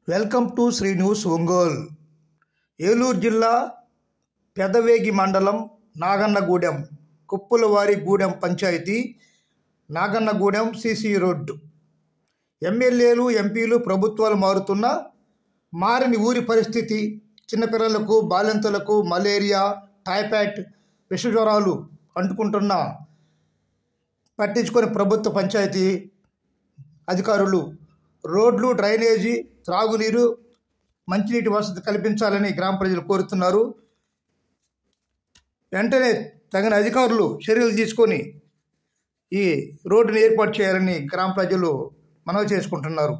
Welcome to Sri news Ongole. Eluru జిల్లా పెదవేగి మండలం Nagannagudem Kuppulavarigudem panchayat Nagannagudem CC road. ఎమ్మెల్యేలు ఎంపీలు ప్రభుత్వాలు మారుతున్నా మారిని ఊరి పరిస్థితి చిన్నపిల్లలకు బాలింతలకు మలేరియా టైఫాయిడ్ విషజ్వరాలు అంటుకుంటున్నా పట్టించుకొని ప్రభుత్వ పంచాయతీ అధికారులు రోడ్లు డ్రైనేజీ త్రాగునీరు మంచినీటి వసతి కల్పించాలని గ్రామ ప్రజలు కోరుతున్నారు. వెంటనే తగిన అధికారులు చర్యలు తీసుకొని ఈ రోడ్డును ఏర్పాటు చేయాలని గ్రామ ప్రజలు మనవి చేసుకుంటున్నారు.